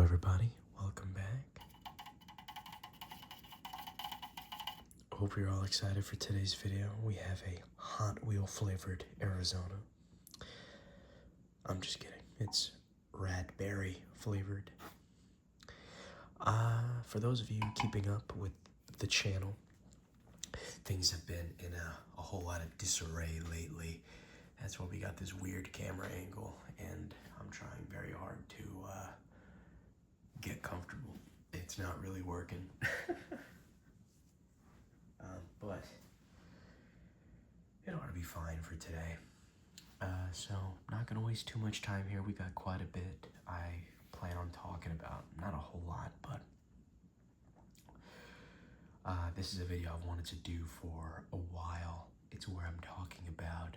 everybody, welcome back. Hope you're all excited for today's video. We have a Hot Wheel flavored Arizona. I'm just kidding, it's Radberry flavored. For those of you keeping up with the channel, things have been in a whole lot of disarray lately. That's why we got this weird camera angle, and I'm trying very hard to get comfortable. It's not really working. But it ought to be fine for today. So not gonna waste too much time here. We got quite a bit I plan on talking about. Not a whole lot, but this is a video I've wanted to do for a while. It's where I'm talking about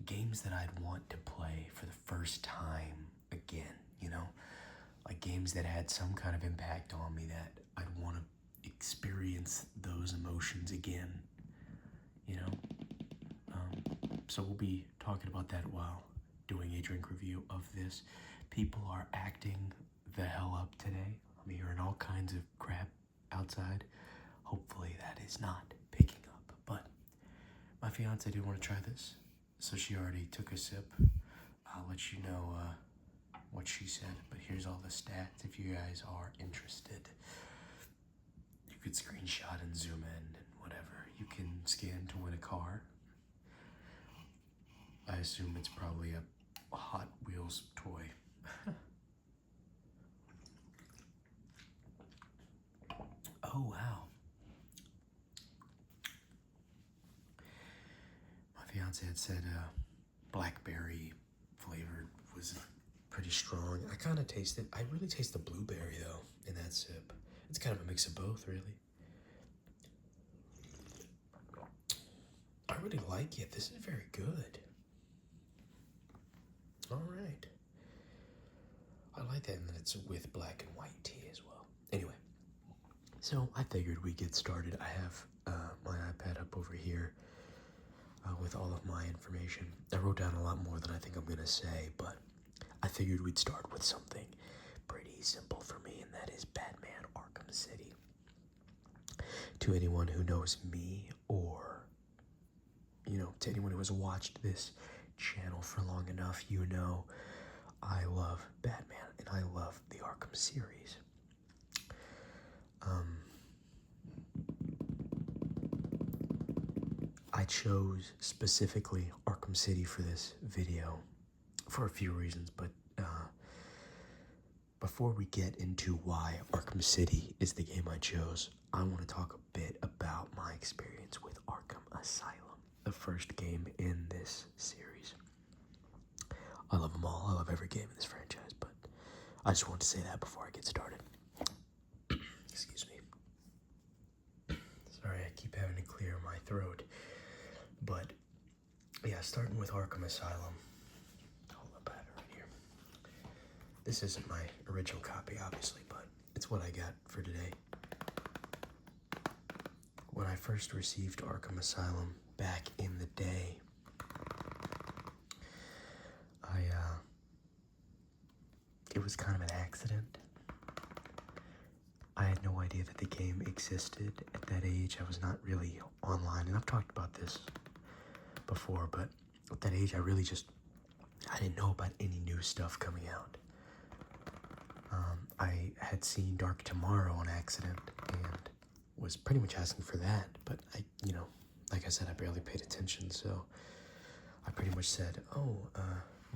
games that I'd want to play for the first time again, you know? Like games that had some kind of impact on me that I'd want to experience those emotions again, you know? So we'll be talking about that while doing a drink review of this. People are acting the hell up today. I'm hearing all kinds of crap outside. Hopefully that is not picking up, but my fiance did want to try this, so she already took a sip. I'll let you know what she said, but here's all the stats if you guys are interested. You could screenshot and zoom in and whatever. You can scan to win a car. I assume it's probably a Hot Wheels toy. Oh, wow. My fiance had said blackberry flavored was pretty strong. I kind of taste it. I really taste the blueberry though in that sip. It's kind of a mix of both, really. I really like it. This is very good. All right. I like that, and then it's with black and white tea as well. Anyway, so I figured we'd get started. I have my iPad up over here with all of my information. I wrote down a lot more than I think I'm gonna say, but I figured we'd start with something pretty simple for me, and that is Batman Arkham City. To anyone who knows me, or, you know, to anyone who has watched this channel for long enough, you know I love Batman, and I love the Arkham series. I chose specifically Arkham City for this video for a few reasons, but before we get into why Arkham City is the game I chose, I want to talk a bit about my experience with Arkham Asylum, the first game in this series. I love them all. I love every game in this franchise, but I just want to say that before I get started. Excuse me. Sorry, I keep having to clear my throat. But, yeah, starting with Arkham Asylum. Hold up, I have it right here. This isn't my original copy, obviously, but it's what I got for today. When I first received Arkham Asylum back in the day, it was kind of an accident. I had no idea that the game existed at that age. I was not really online, and I've talked about this before, but at that age, I didn't know about any new stuff coming out. I had seen Dark Tomorrow on accident, and was pretty much asking for that, but like I said, I barely paid attention, so I pretty much said,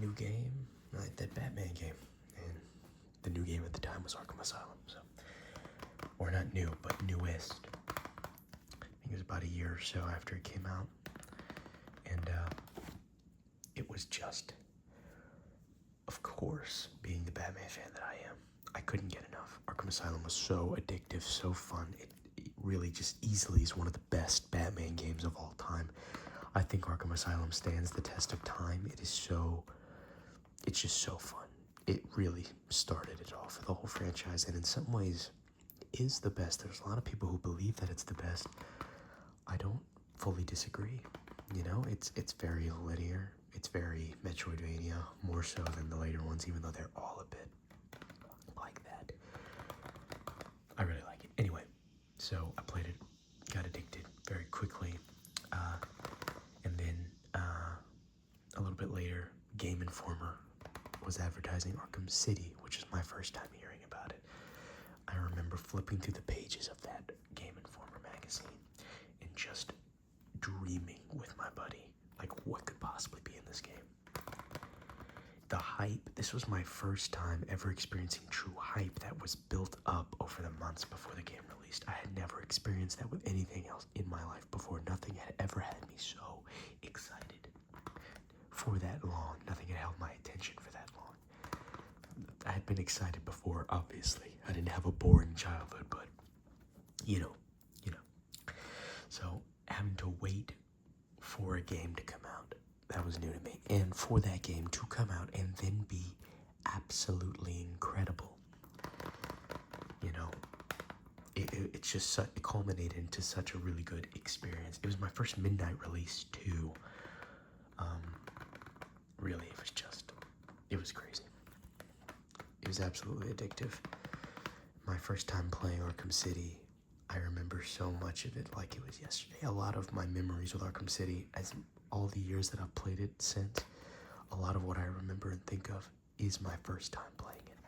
new game, like that Batman game. And the new game at the time was Arkham Asylum, so, or not new, but newest. I think it was about a year or so after it came out, and it was just, of course, being the Batman fan that I am, I couldn't get enough. Arkham Asylum was so addictive, so fun. It really just easily is one of the best Batman games of all time. I think Arkham Asylum stands the test of time. It's just so fun. It really started it all for the whole franchise, and in some ways is the best. There's a lot of people who believe that it's the best. I don't fully disagree. You know, it's very linear. It's very Metroidvania, more so than the later ones, even though they're all a bit like that. So I played it, got addicted very quickly, and then a little bit later, Game Informer was advertising Arkham City, which is my first time hearing about it. I remember flipping through the pages of that Game Informer magazine and just dreaming with my buddy, like what could possibly be in this game. The hype, this was my first time ever experiencing true hype that was built up over the months before the game released. I had never experienced that with anything else in my life before. Nothing had ever had me so excited for that long. Nothing had held my attention for that long. I had been excited before, obviously. I didn't have a boring childhood, but you know. So having to wait for a game to come out, that was new to me. And for that game to come out and then be absolutely incredible. You know, it's just it culminated into such a really good experience. It was my first midnight release too. Really, it was crazy. It was absolutely addictive. My first time playing Arkham City, I remember so much of it like it was yesterday. A lot of my memories with Arkham City, as all the years that I've played it since, a lot of what I remember and think of is my first time playing it.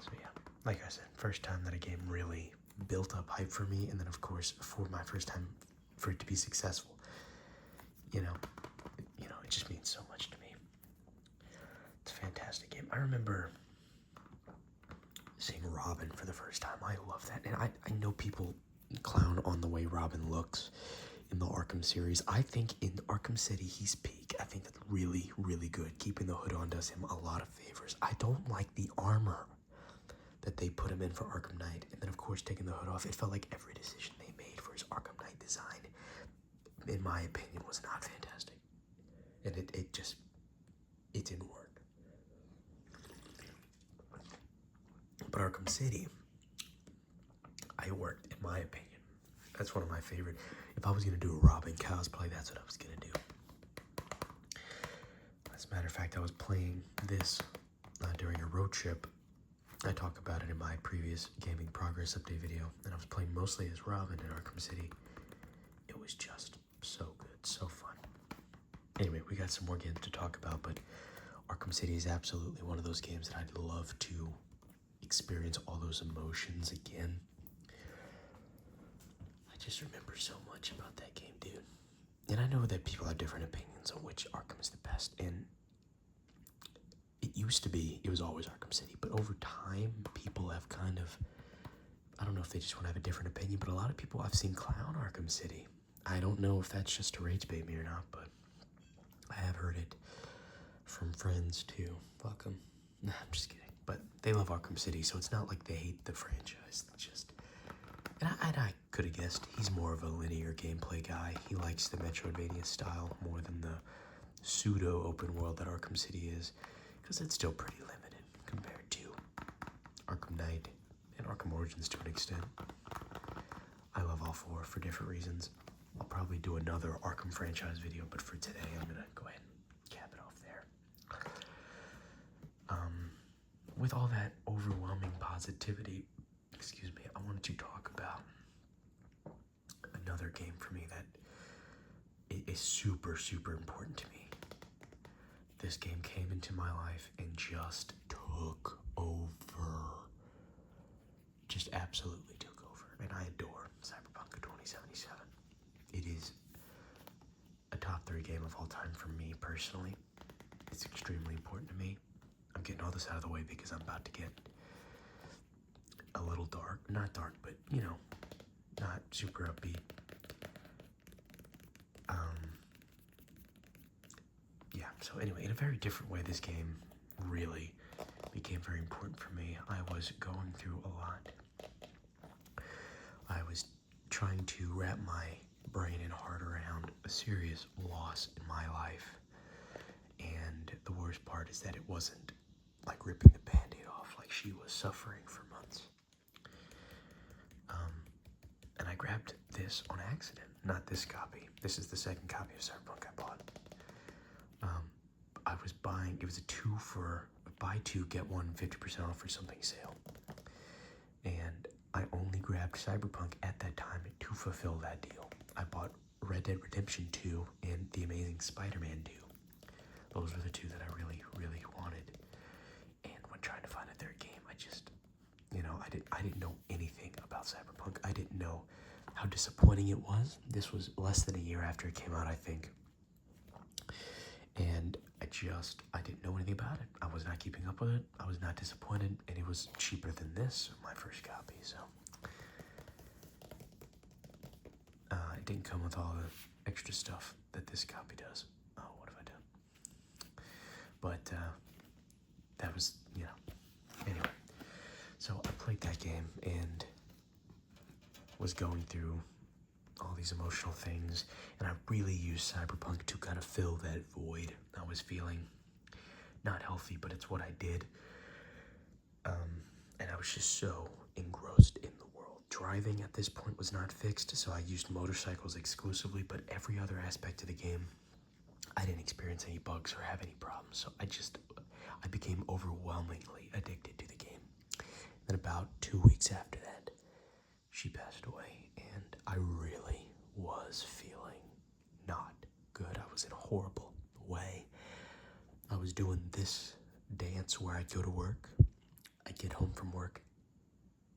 So yeah, like I said, first time that a game really built up hype for me, and then of course for my first time for it to be successful. It just means so much to me. It's a fantastic game. I remember seeing Robin for the first time. I love that. And I know people clown on the way Robin looks in the Arkham series. I think in Arkham City, he's peak. I think that's really, really good. Keeping the hood on does him a lot of favors. I don't like the armor that they put him in for Arkham Knight. And then, of course, taking the hood off. It felt like every decision they made for his Arkham Knight design, in my opinion, was not fantastic. And it didn't work. But Arkham City, I worked, in my opinion. That's one of my favorite. If I was going to do a Robin cosplay, that's what I was going to do. As a matter of fact, I was playing this during a road trip. I talk about it in my previous gaming progress update video. And I was playing mostly as Robin in Arkham City. It was just so good, so fun. Anyway, we got some more games to talk about, but Arkham City is absolutely one of those games that I'd love to experience all those emotions again. I just remember so much about that game, dude. And I know that people have different opinions on which Arkham is the best, and it was always Arkham City, but over time, people have kind of, I don't know if they just want to have a different opinion, but a lot of people I've seen clown Arkham City. I don't know if that's just to rage bait me or not, but I have heard it from friends too. Fuck them. Nah, I'm just kidding. But they love Arkham City, so it's not like they hate the franchise. And I could have guessed he's more of a linear gameplay guy. He likes the Metroidvania style more than the pseudo open world that Arkham City is, because it's still pretty limited compared to Arkham Knight and Arkham Origins to an extent. I love all four for different reasons. I'll probably do another Arkham franchise video, but for today, I'm going to go ahead and cap it off there. With all that overwhelming positivity, I wanted to talk about another game for me that is super, super important to me. This game came into my life and just took over. Just absolutely took over. And I adore Cyberpunk 2077. It is a top 3 game of all time for me personally. It's extremely important to me. I'm getting all this out of the way because I'm about to get a little dark. Not dark, but, not super upbeat. So anyway, in a very different way, this game really became very important for me. I was going through a lot. I was trying to wrap my brain and heart around a serious loss in my life. And the worst part is that it wasn't like ripping the Band-Aid off, like she was suffering for months. And I grabbed this on accident. Not this copy. This is the second copy of Cyberpunk I bought. I was buying, it was a 2 for buy two, get one 50% off or something sale. And I only grabbed Cyberpunk at that time to fulfill that deal. I bought Red Dead Redemption 2 and The Amazing Spider-Man 2. Those were the two that I really, really wanted. And when trying to find a third game, I just, I didn't know anything about Cyberpunk. I didn't know how disappointing it was. This was less than a year after it came out, I think. And I didn't know anything about it. I was not keeping up with it. I was not disappointed, and it was cheaper than this, my first copy, so. It didn't come with all the extra stuff that this copy does. Oh, what have I done? But, that was, anyway. So I played that game and was going through all these emotional things, and I really used Cyberpunk to kind of fill that void I was feeling. Not healthy, but it's what I did. And I was just so engrossed in the world. Driving at this point was not fixed, so I used motorcycles exclusively, but every other aspect of the game, I didn't experience any bugs or have any problems, so I became overwhelmingly addicted to the game. Then about 2 weeks after that, she passed away, and I really was feeling not good. I was in a horrible way. I was doing this dance where I'd go to work, I'd get home from work,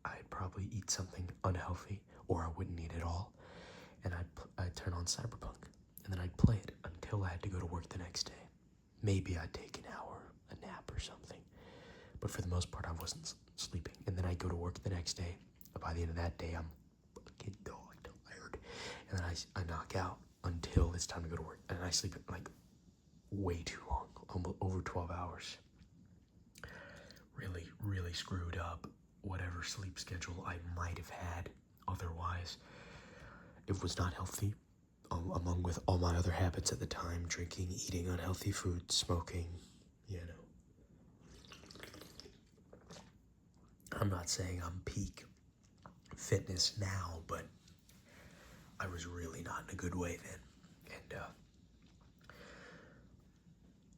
I'd probably eat something unhealthy, or I wouldn't eat at all, and I'd turn on Cyberpunk, and then I'd play it until I had to go to work the next day. Maybe I'd take an hour, a nap or something, but for the most part I wasn't sleeping, and then I'd go to work the next day. By the end of that day, I'm fucking tired, and then I knock out until it's time to go to work, and I sleep like way too long, almost over 12 hours. Really, really screwed up whatever sleep schedule I might have had otherwise. It was not healthy, among with all my other habits at the time, drinking, eating unhealthy food, smoking, I'm not saying I'm peak fitness now, but I was really not in a good way then.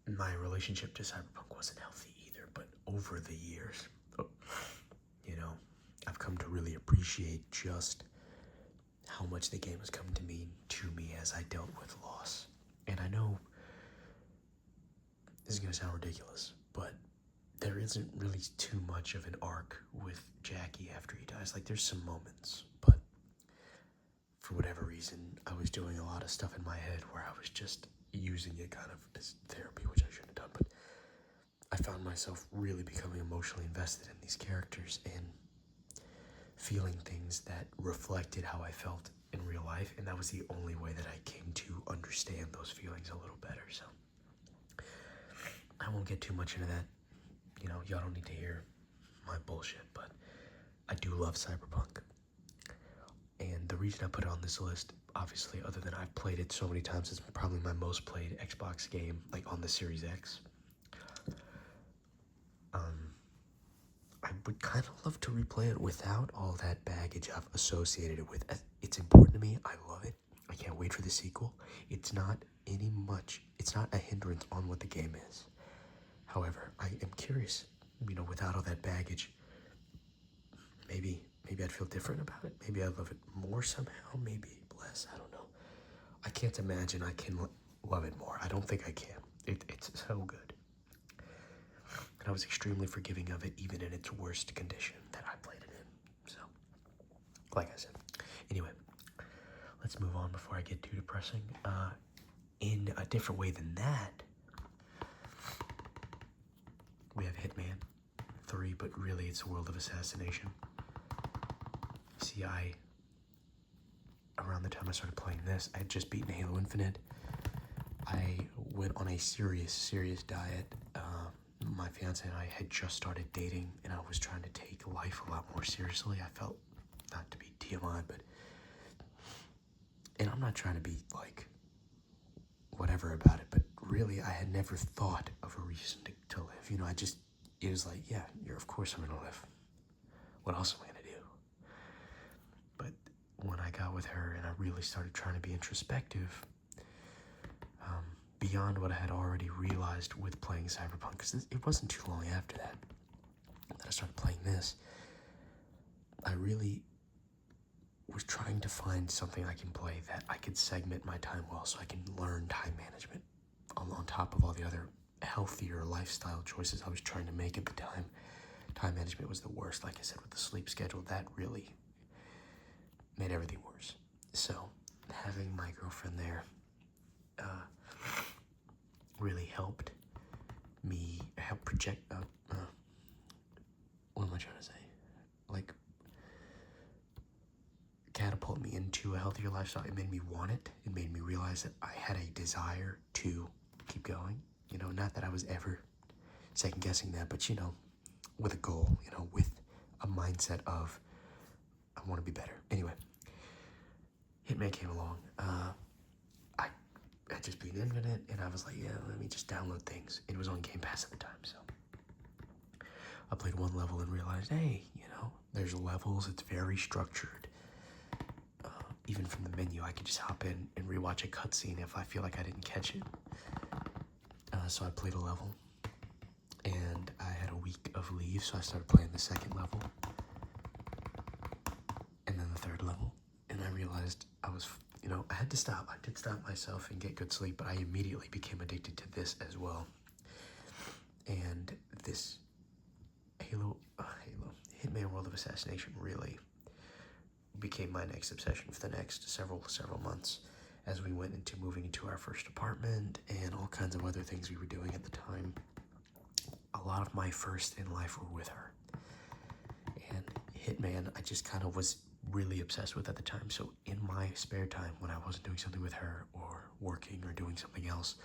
And my relationship to Cyberpunk wasn't healthy either, but over the years, I've come to really appreciate just how much the game has come to mean to me as I dealt with loss. And I know this is going to sound ridiculous, but there isn't really too much of an arc with Jackie after he dies. Like, there's some moments, but for whatever reason, I was doing a lot of stuff in my head where I was just using it kind of as therapy, which I shouldn't have done, but I found myself really becoming emotionally invested in these characters and feeling things that reflected how I felt in real life, and that was the only way that I came to understand those feelings a little better. So I won't get too much into that. Y'all don't need to hear my bullshit, but I do love Cyberpunk. And the reason I put it on this list, obviously, other than I've played it so many times, it's probably my most played Xbox game, like on the Series X. I would kind of love to replay it without all that baggage I've associated it with. It's important to me. I love it. I can't wait for the sequel. It's not a hindrance on what the game is. However, I am curious, without all that baggage, maybe I'd feel different about it. Maybe I'd love it more somehow, maybe less, I don't know. I can't imagine I can love it more. I don't think I can. It's so good. And I was extremely forgiving of it, even in its worst condition that I played it in. So, like I said. Anyway, let's move on before I get too depressing. In a different way than that, we have Hitman 3, but really it's a World of Assassination. See, around the time I started playing this, I had just beaten Halo Infinite. I went on a serious diet. My fiance and I had just started dating, and I was trying to take life a lot more seriously. I felt, not to be TMI, and I'm not trying to be like whatever about it, but really I had never thought of a reason to live. It was like, yeah, of course I'm gonna live. What else am I gonna do? But when I got with her and I really started trying to be introspective, beyond what I had already realized with playing Cyberpunk, because it wasn't too long after that I started playing this. I really was trying to find something I can play that I could segment my time well, so I can learn time management on top of all the other healthier lifestyle choices I was trying to make at the time. Time management was the worst. Like I said, with the sleep schedule, that really made everything worse. So having my girlfriend there really helped me project what am I trying to say? Like, catapult me into a healthier lifestyle. It made me want it. It made me realize that I had a desire to keep going. You know, not that I was ever second guessing that, but, you know, with a goal, you know, with a mindset of, I want to be better. Anyway, Hitman came along. I had just been Infinite, and I was like, yeah, let me just download things. It was on Game Pass at the time, so I played one level and realized, hey, you know, there's levels. It's very structured. Even from the menu, I could just hop in and rewatch a cutscene if I feel like I didn't catch it. So I played a level, and I had a week of leave, so I started playing the second level, and then the third level, and I realized I was, you know, I had to stop. I did stop myself and get good sleep, but I immediately became addicted to this as well. And this Hitman World of Assassination really became my next obsession for the next several months, as we went into moving into our first apartment and all kinds of other things we were doing at the time. A lot of my firsts in life were with her, and Hitman I just kind of was really obsessed with at the time. So in my spare time, when I wasn't doing something with her or working or doing something else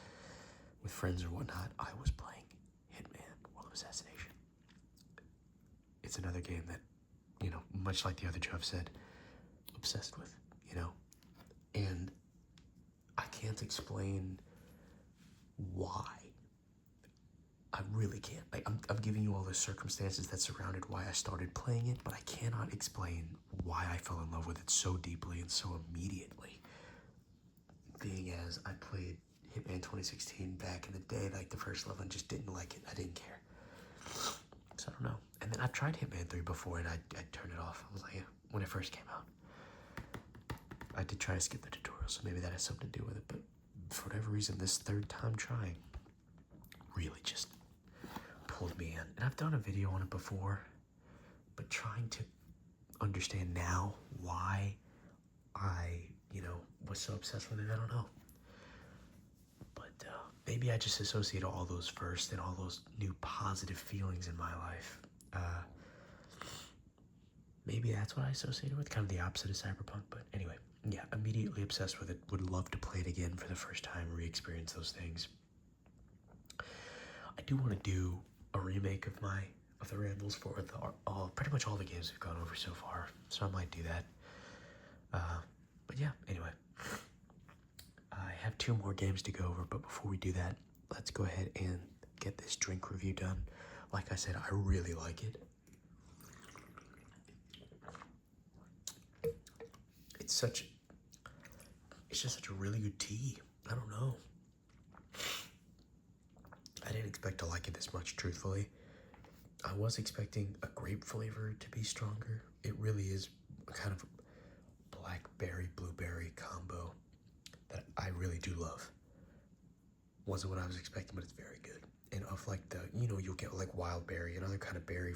with friends or whatnot, I was playing Hitman World of Assassination. It's another game that, you know, much like the other two I've said, obsessed with, you know, and I can't explain why. I really can't. Like, I'm giving you all the circumstances that surrounded why I started playing it, but I cannot explain why I fell in love with it so deeply and so immediately. Being as I played Hitman 2016 back in the day, like the first level, and just didn't like it. I didn't care. So I don't know. And then I've tried Hitman 3 before, and I turned it off. I was like, yeah, when it first came out. I did try to skip the tutorial, so maybe that has something to do with it, but for whatever reason, this third time trying really just pulled me in. And I've done a video on it before, but trying to understand now why I, you know, was so obsessed with it, I don't know. But maybe I just associate all those first and all those new positive feelings in my life. Maybe that's what I associated with, kind of the opposite of Cyberpunk, but anyway. Yeah, immediately obsessed with it. Would love to play it again for the first time, re-experience those things. I do want to do a remake of the Rambles for pretty much all the games we've gone over so far, so I might do that. But yeah, anyway. I have 2 more games to go over, but before we do that, let's go ahead and get this drink review done. Like I said, I really like it. It's just such a really good tea. I don't know. I didn't expect to like it this much, truthfully. I was expecting a grape flavor to be stronger. It really is a kind of blackberry, blueberry combo that I really do love. Wasn't what I was expecting, but it's very good. And of like you'll get like wild berry and other kind of berry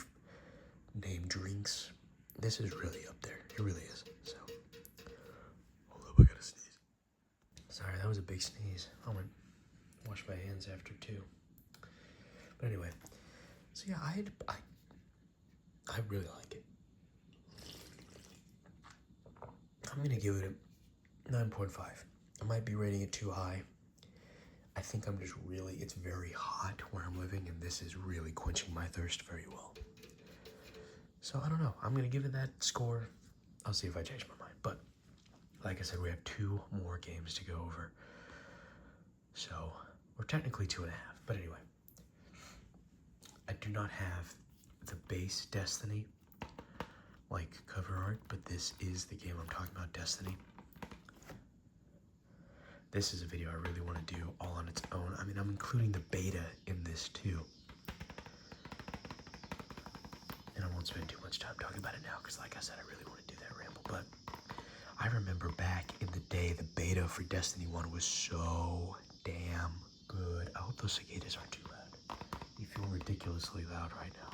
named drinks. This is really up there. It really is. So, hold up, I gotta sneeze. Sorry, that was a big sneeze. I'm gonna wash my hands after too. But anyway, so yeah, I really like it. I'm gonna give it a 9.5. I might be rating it too high. I think it's very hot where I'm living, and this is really quenching my thirst very well. So I don't know, I'm gonna give it that score. I'll see if I change my mind, but like I said, we have 2 more games to go over. So we're technically 2.5, but anyway. I do not have the base Destiny, like cover art, but this is the game I'm talking about, Destiny. this is a video I really want to do all on its own. I mean, I'm including the beta in this too. And I won't spend too much time talking about it now because, like I said, I really want to do that ramble. But I remember back in the day, the beta for Destiny 1 was so damn good. I hope those cicadas aren't too loud. You feel ridiculously loud right now.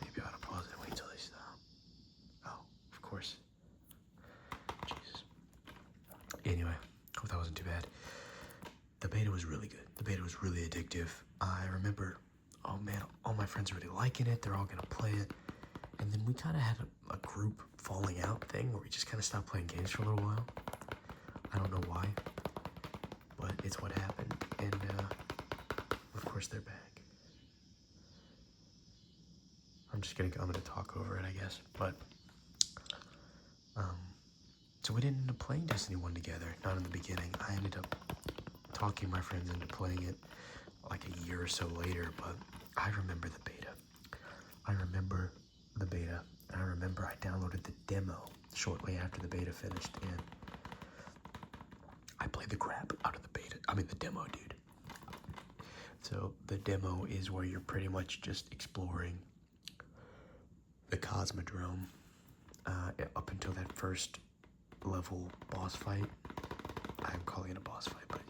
Maybe I ought to pause and wait till they stop. Oh, of course. Jesus. Anyway, hope that wasn't too bad. The beta was really good. The beta was really addictive. I remember, oh man, all my friends are really liking it. They're all gonna play it. And then we kind of had a group falling out thing where we just kind of stopped playing games for a little while. I don't know why, but it's what happened. And of course they're back. I'm gonna talk over it, I guess. But so we didn't end up playing Destiny 1 together, not in the beginning. I ended up talking my friends into playing it like a year or so later, but I remember the beta. I remember I downloaded the demo shortly after the beta finished, and I played the crap out of the demo, dude. So the demo is where you're pretty much just exploring the Cosmodrome up until that first level boss fight. I'm calling it a boss fight, but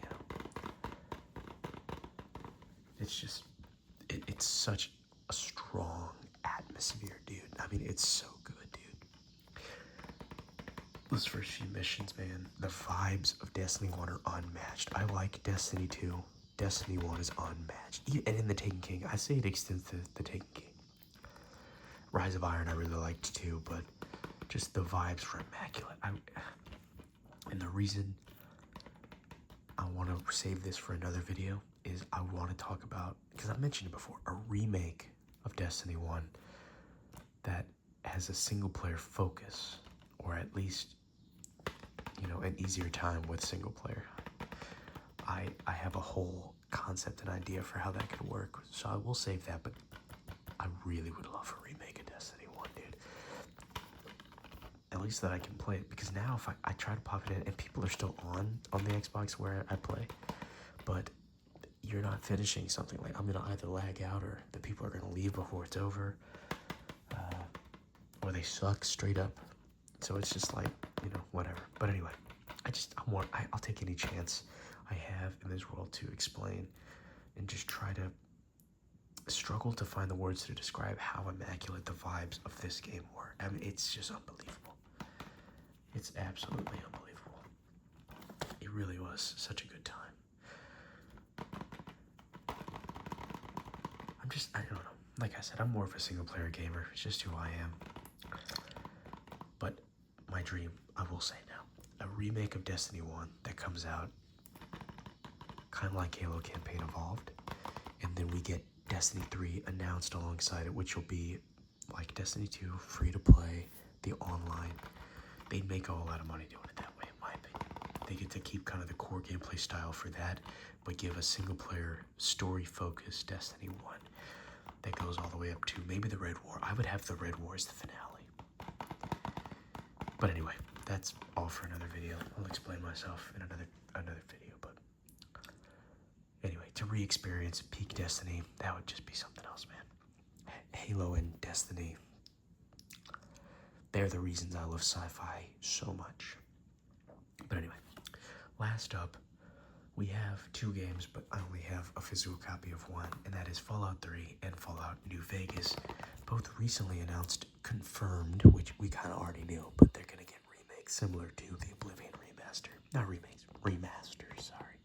it's such a strong atmosphere, dude. I mean, it's so good, dude. Those first few missions, man, the vibes of Destiny 1 are unmatched. I like Destiny 2. Destiny 1 is unmatched. And in the Taken King, I say it extends to the Taken King. Rise of Iron I really liked too, but just the vibes were immaculate. And the reason I want to save this for another video is I want to talk about, because I mentioned it before, a remake of Destiny 1 that has a single player focus, or at least, an easier time with single player. I have a whole concept and idea for how that could work, so I will save that, but I really would love a remake of Destiny 1, dude. At least that I can play it, because now if I try to pop it in, and people are still on the Xbox where I play, but you're not finishing something. Like, I'm gonna either lag out, or the people are gonna leave before it's over, or they suck straight up. So it's just like, whatever. But anyway, I'll take any chance I have in this world to explain and just try to struggle to find the words to describe how immaculate the vibes of this game were. I mean, it's just unbelievable. It's absolutely unbelievable. It really was such a good time. I don't know. Like I said, I'm more of a single player gamer. It's just who I am. But my dream, I will say now, a remake of Destiny 1 that comes out kind of like Halo Campaign Evolved, and then we get Destiny 3 announced alongside it, which will be like Destiny 2, free to play, the online. They'd make a whole lot of money doing it that way, in my opinion. They get to keep kind of the core gameplay style for that, but give a single player story focused Destiny 1 that goes all the way up to maybe the Red War. I would have the Red War as the finale. But anyway, that's all for another video. I'll explain myself in another video, but anyway, to re-experience peak Destiny, that would just be something else, man. Halo and Destiny, they're the reasons I love sci-fi so much. But anyway, last up, we have two games, but I only have a physical copy of one, and that is Fallout 3 and Fallout New Vegas. Both recently announced, confirmed, which we kind of already knew, but they're going to get remakes similar to the Oblivion remaster. Not remakes, remasters, sorry.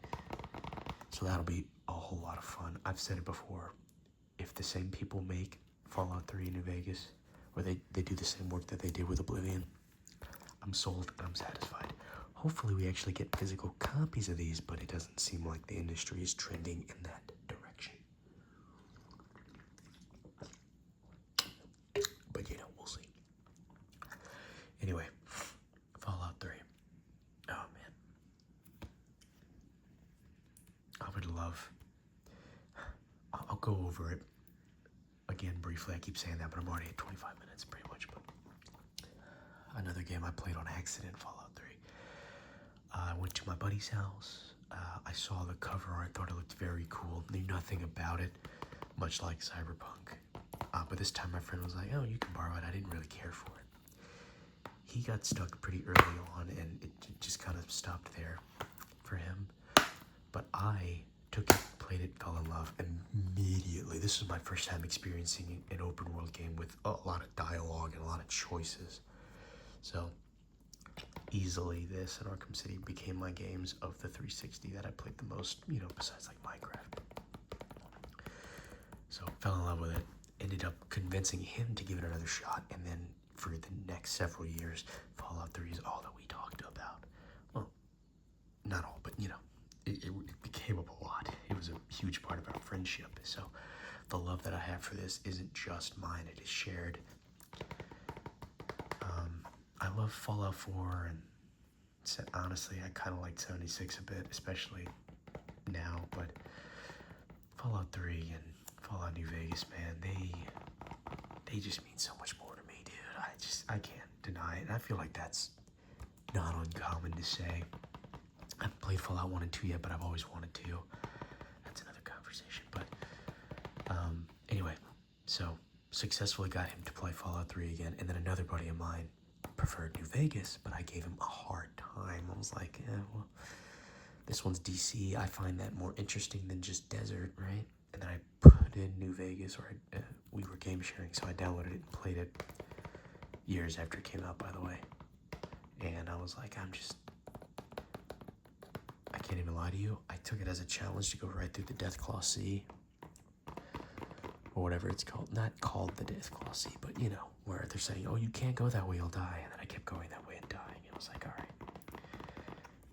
So that'll be a whole lot of fun. I've said it before, if the same people make Fallout 3 New Vegas, or they do the same work that they did with Oblivion, I'm sold and I'm satisfied. Hopefully we actually get physical copies of these, but it doesn't seem like the industry is trending in that direction. But we'll see. Anyway, Fallout 3. Oh man. I would love, I'll go over it again briefly. I keep saying that, but I'm already at 25 minutes pretty much. But another game I played on accident, Fallout 3. I went to my buddy's house. I saw the cover art, thought it looked very cool. Knew nothing about it, much like Cyberpunk. But this time my friend was like, oh, you can borrow it. I didn't really care for it. He got stuck pretty early on, and it just kind of stopped there for him. But I took it, played it, fell in love immediately. This was my first time experiencing an open world game with a lot of dialogue and a lot of choices. So easily this and Arkham City became my games of the 360 that I played the most, besides like Minecraft. So fell in love with it, ended up convincing him to give it another shot, and then for the next several years, Fallout 3 is all that we talked about. Well, not all, but it became up a lot. It was a huge part of our friendship. So the love that I have for this isn't just mine, it is shared. I love Fallout 4, and honestly, I kind of like 76 a bit, especially now, but Fallout 3 and Fallout New Vegas, man, they just mean so much more to me, dude. I can't deny it, and I feel like that's not uncommon to say. I haven't played Fallout 1 and 2 yet, but I've always wanted to. That's another conversation, but anyway, so successfully got him to play Fallout 3 again, and then another buddy of mine preferred New Vegas, but I gave him a hard time. I was like, well, this one's DC. I find that more interesting than just desert, right? And then I put in New Vegas, or we were game sharing, so I downloaded it and played it years after it came out, by the way. And I was like, I can't even lie to you. I took it as a challenge to go right through the Deathclaw Sea, or whatever it's called. Not called the Deathclaw Sea, but where they're saying, oh, you can't go that way, you'll die. And then I kept going that way and dying. It was like, all right.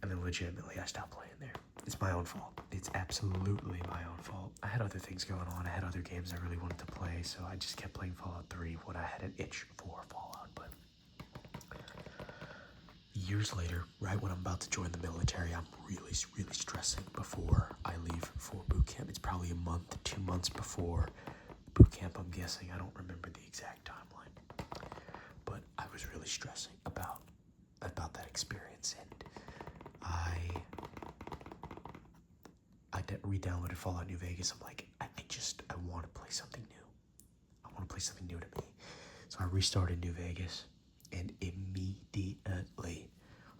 And then legitimately, I stopped playing there. It's my own fault. It's absolutely my own fault. I had other things going on. I had other games I really wanted to play, so I just kept playing Fallout 3 when I had an itch for Fallout. But years later, right when I'm about to join the military, I'm really, really stressing before I leave for boot camp. It's probably a month, 2 months before boot camp, I'm guessing. I don't remember the exact timeline, but I was really stressing about that experience, and I re-downloaded Fallout New Vegas. I'm like, I want to play something new. I want to play something new to me. So I restarted New Vegas, and immediately,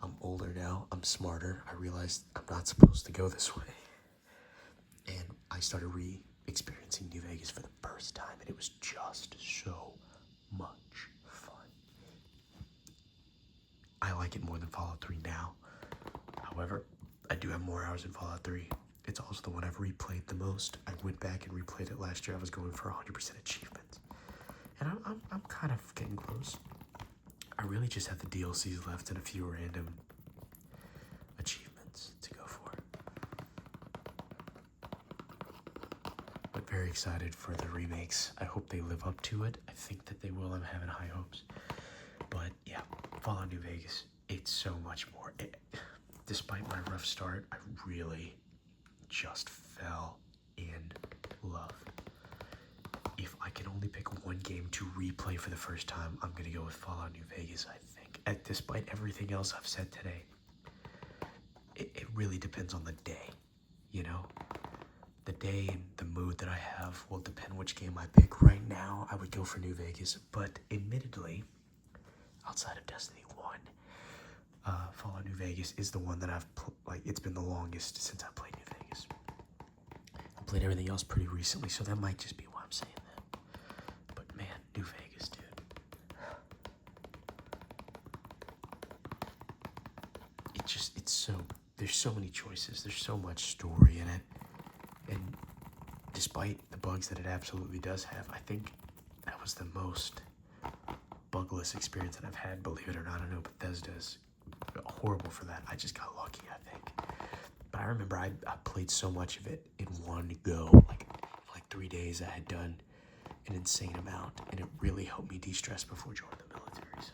I'm older now, I'm smarter, I realized I'm not supposed to go this way, and I started experiencing New Vegas for the first time, and it was just so much fun. I like it more than Fallout 3 now. However, I do have more hours in Fallout 3. It's also the one I've replayed the most. I went back and replayed it last year. I was going for 100% achievements, and I'm kind of getting close. I really just have the DLCs left and a few random achievements to go for. But very excited for the remakes. I hope they live up to it. I think that they will. I'm having high hopes. But yeah, Fallout New Vegas, it's so much more. Despite my rough start, I really just fell in love. If I can only pick one game to replay for the first time, I'm going to go with Fallout New Vegas, I think. Despite everything else I've said today, it really depends on the day, The day and the mood that I have will depend which game I pick. Right now, I would go for New Vegas, but admittedly, outside of Destiny 1, Fallout New Vegas is the one that it's been the longest since I played New Vegas. I played everything else pretty recently, so that might just be why I'm saying that. But man, New Vegas, dude. There's so many choices, there's so much story in it, and despite the bugs that it absolutely does have, I think that was the most bugless experience that I've had, believe it or not. I know Bethesda's horrible for that. I just got lucky, I think. But I remember I played so much of it in one go. Like 3 days I had done an insane amount, and it really helped me de-stress before joining the military. So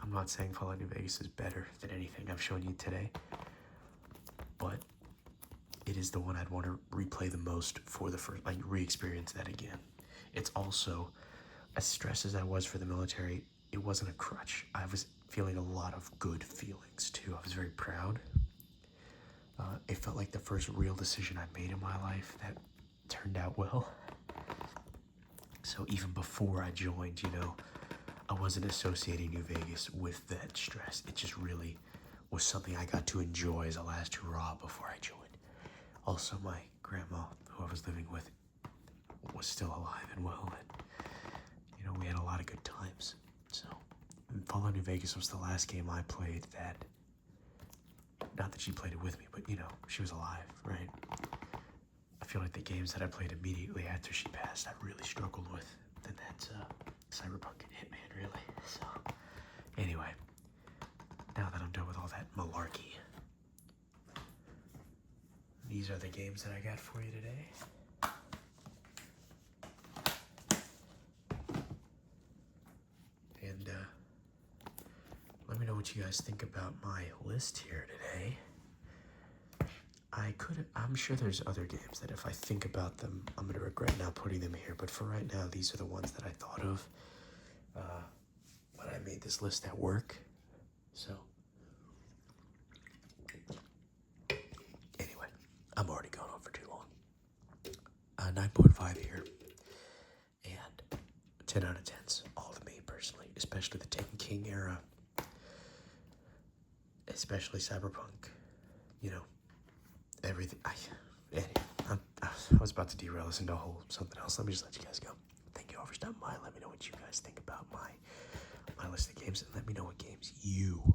I'm not saying Fallout New Vegas is better than anything I've shown you today, but it is the one I'd want to replay the most for the first, re-experience that again. It's also, as stressed as I was for the military, it wasn't a crutch. I was feeling a lot of good feelings too. I was very proud. It felt like the first real decision I made in my life that turned out well. So even before I joined, I wasn't associating New Vegas with that stress. It just really was something I got to enjoy as a last hurrah before I joined. Also, my grandma, who I was living with, was still alive and well, and we had a lot of good times. So Fallout New Vegas was the last game I played that, not that she played it with me, but she was alive, right? I feel like the games that I played immediately after she passed, I really struggled with. And that's Cyberpunk and Hitman, really. So anyway, now that I'm done with all that malarkey, these are the games that I got for you today. And let me know what you guys think about my list here today. I'm sure there's other games that if I think about them, I'm going to regret not putting them here. But for right now, these are the ones that I thought of when I made this list at work. So anyway, I'm already going on for too long. 9.5 here. And 10 out of 10s, all to me personally, especially the King era. Especially Cyberpunk, everything. I was about to derail this into something else. Let me just let you guys go. Thank you all for stopping by. Let me know what you guys think about my list of games, and let me know what games you